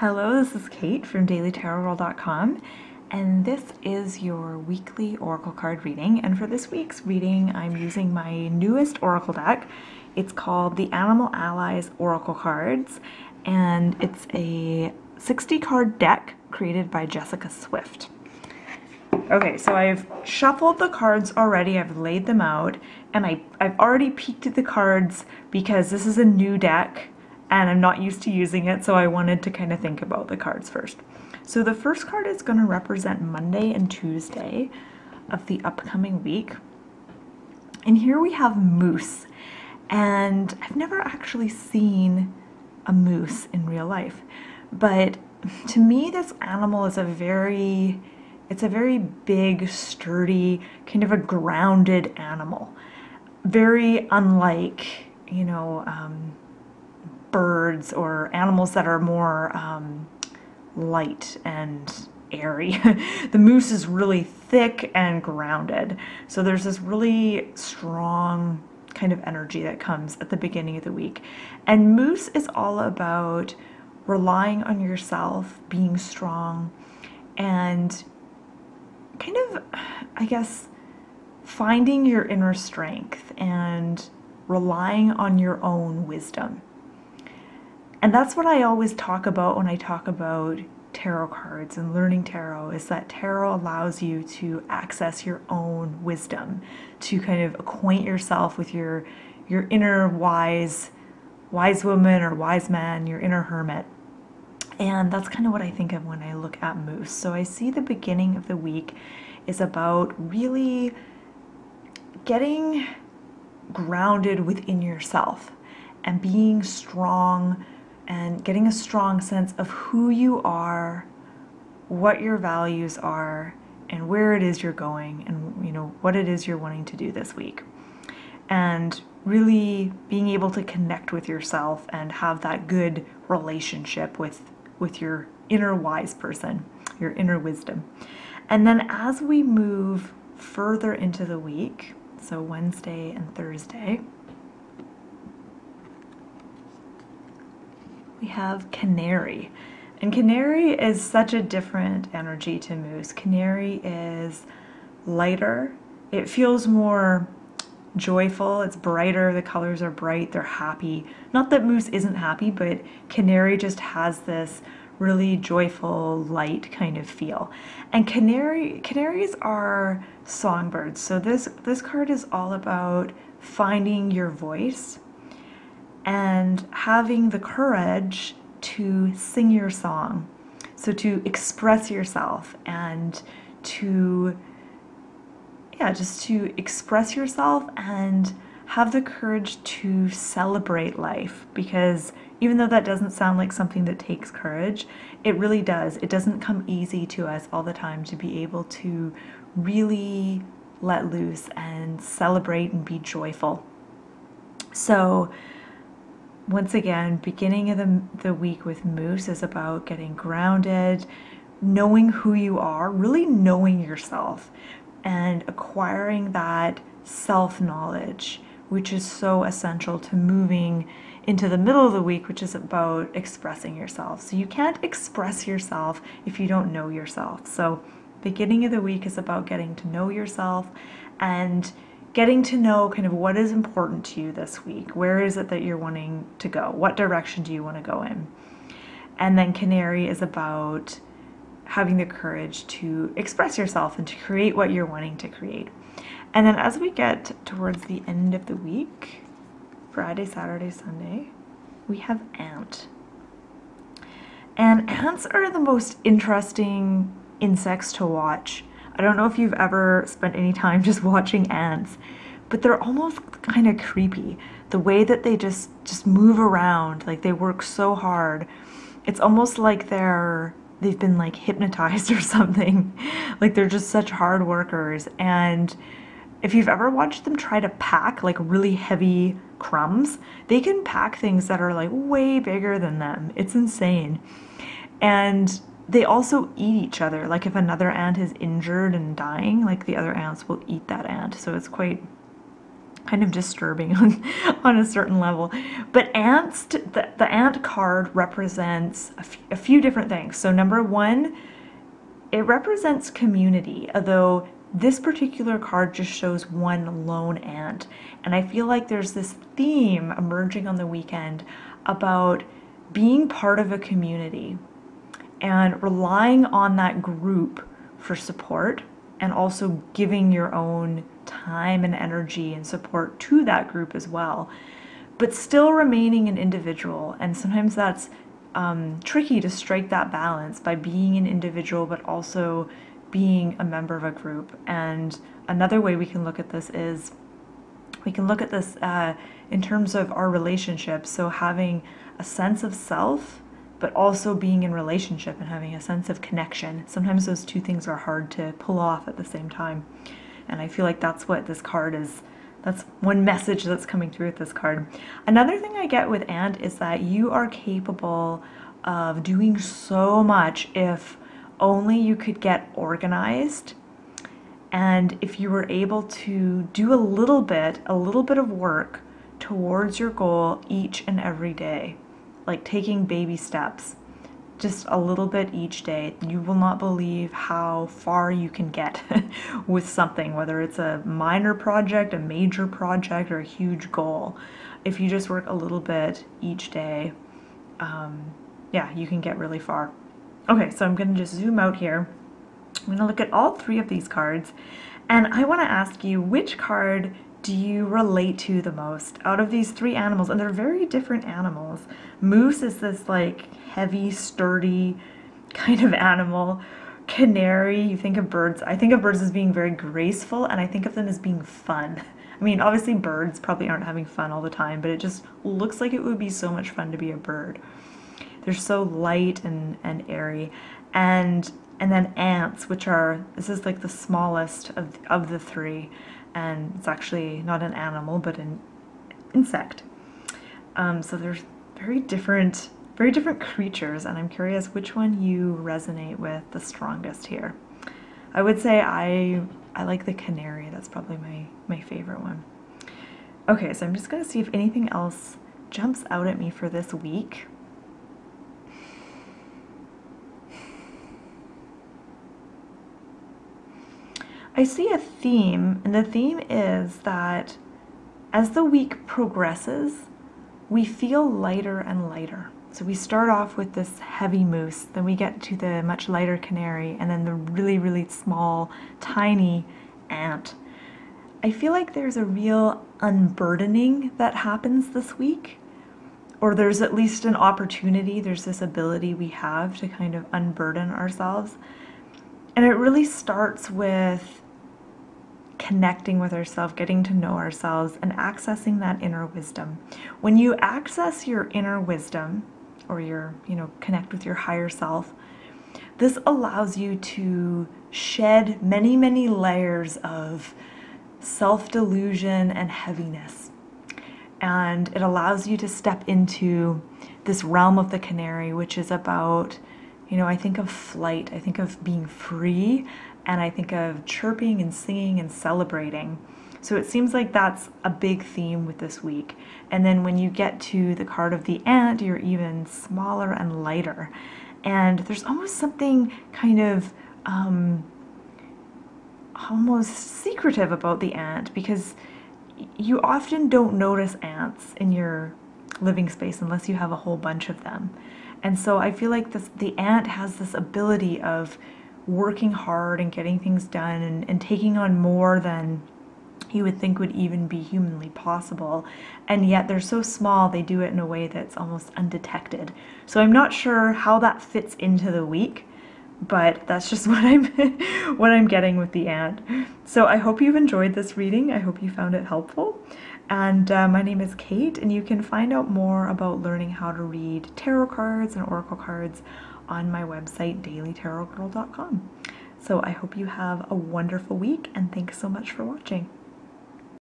Hello, this is Kate from dailytarotworld.com, and this is your weekly oracle card reading. And for this week's reading, I'm using my newest oracle deck. It's called the Animal Allies Oracle Cards, and it's a 60 card deck created by Jessica Swift. Okay, so I've shuffled the cards already, I've laid them out, and I've already peeked at the cards because this is a new deck and I'm not used to using it, so I wanted to kind of think about the cards first. So the first card is going to represent Monday and Tuesday of the upcoming week. And here we have moose. And I've never actually seen a moose in real life. But to me, this animal is it's a very big, sturdy, kind of a grounded animal. Very unlike, birds or animals that are more light and airy. The moose is really thick and grounded. So there's this really strong kind of energy that comes at the beginning of the week. And moose is all about relying on yourself, being strong, and kind of, I guess, finding your inner strength and relying on your own wisdom. And that's what I always talk about when I talk about tarot cards and learning tarot, is that tarot allows you to access your own wisdom, to kind of acquaint yourself with your inner wise woman or wise man, your inner hermit. And that's kind of what I think of when I look at moose. So I see the beginning of the week is about really getting grounded within yourself and being strong and getting a strong sense of who you are, what your values are, and where it is you're going, and what it is you're wanting to do this week. And really being able to connect with yourself and have that good relationship with your inner wise person, your inner wisdom. And then as we move further into the week, so Wednesday and Thursday, we have Canary. And Canary is such a different energy to moose. Canary is lighter. It feels more joyful. It's brighter. The colors are bright. They're happy. Not that moose isn't happy, but Canary just has this really joyful, light kind of feel. And canaries are songbirds. So this card is all about finding your voice and having the courage to sing your song. So to express yourself and just to express yourself and have the courage to celebrate life, because even though that doesn't sound like something that takes courage, it really does. It doesn't come easy to us all the time to be able to really let loose and celebrate and be joyful. So once again, beginning of the week with moose is about getting grounded, knowing who you are, really knowing yourself, and acquiring that self-knowledge, which is so essential to moving into the middle of the week, which is about expressing yourself. So you can't express yourself if you don't know yourself. So beginning of the week is about getting to know yourself and getting to know kind of what is important to you this week. Where is it that you're wanting to go? What direction do you want to go in? And then Canary is about having the courage to express yourself and to create what you're wanting to create. And then as we get towards the end of the week, Friday, Saturday, Sunday, we have ant. And ants are the most interesting insects to watch. I don't know if you've ever spent any time just watching ants, but they're almost kind of creepy. The way that they just move around, like they work so hard. It's almost like they've been like hypnotized or something. Like they're just such hard workers. And if you've ever watched them try to pack like really heavy crumbs, they can pack things that are like way bigger than them. It's insane. And they also eat each other. Like if another ant is injured and dying, like the other ants will eat that ant. So it's quite kind of disturbing on a certain level. But ants, the ant card represents a few different things. So number one, it represents community, although this particular card just shows one lone ant. And I feel like there's this theme emerging on the weekend about being part of a community and relying on that group for support, and also giving your own time and energy and support to that group as well, but still remaining an individual. And sometimes that's tricky to strike that balance by being an individual but also being a member of a group. And another way we can look at this is we can look at this in terms of our relationships. So having a sense of self, but also being in relationship and having a sense of connection. Sometimes those two things are hard to pull off at the same time. And I feel like that's what this card is. That's one message that's coming through with this card. Another thing I get with Ant is that you are capable of doing so much if only you could get organized, and if you were able to do a little bit of work towards your goal each and every day, like taking baby steps, just a little bit each day. You will not believe how far you can get with something, whether it's a minor project, a major project, or a huge goal. If you just work a little bit each day, yeah, you can get really far. Okay, so I'm going to just zoom out here. I'm going to look at all three of these cards, and I want to ask you, which card do you relate to the most out of these three animals? And they're very different animals. Moose is this like heavy, sturdy kind of animal. Canary, you think of birds. I think of birds as being very graceful, and I think of them as being fun. I mean, obviously birds probably aren't having fun all the time, but it just looks like it would be so much fun to be a bird. They're so light and airy. And then ants, which are, this is like the smallest of the three, and it's actually not an animal but an insect. So there's very different creatures, and I'm curious which one you resonate with the strongest here. I would say I like the canary. That's probably my favorite one. Okay, so I'm just gonna see if anything else jumps out at me for this week. I see a theme, and the theme is that as the week progresses, we feel lighter and lighter. So we start off with this heavy moose, then we get to the much lighter canary, and then the really, really small, tiny ant. I feel like there's a real unburdening that happens this week, or there's at least an opportunity, there's this ability we have to kind of unburden ourselves. And it really starts with connecting with ourselves, getting to know ourselves, and accessing that inner wisdom. When you access your inner wisdom, or connect with your higher self, this allows you to shed many, many layers of self-delusion and heaviness. And it allows you to step into this realm of the canary, which is about, I think of flight, I think of being free, and I think of chirping and singing and celebrating. So it seems like that's a big theme with this week. And then when you get to the card of the ant, you're even smaller and lighter. And there's almost something kind of almost secretive about the ant, because you often don't notice ants in your living space unless you have a whole bunch of them. And so I feel like the ant has this ability of working hard and getting things done, and taking on more than you would think would even be humanly possible. And yet they're so small, they do it in a way that's almost undetected. So I'm not sure how that fits into the week, but that's just what I'm getting with the ant. So I hope you've enjoyed this reading. I hope you found it helpful. And my name is Kate, and you can find out more about learning how to read tarot cards and oracle cards on my website, dailytarotgirl.com. So I hope you have a wonderful week, and thanks so much for watching.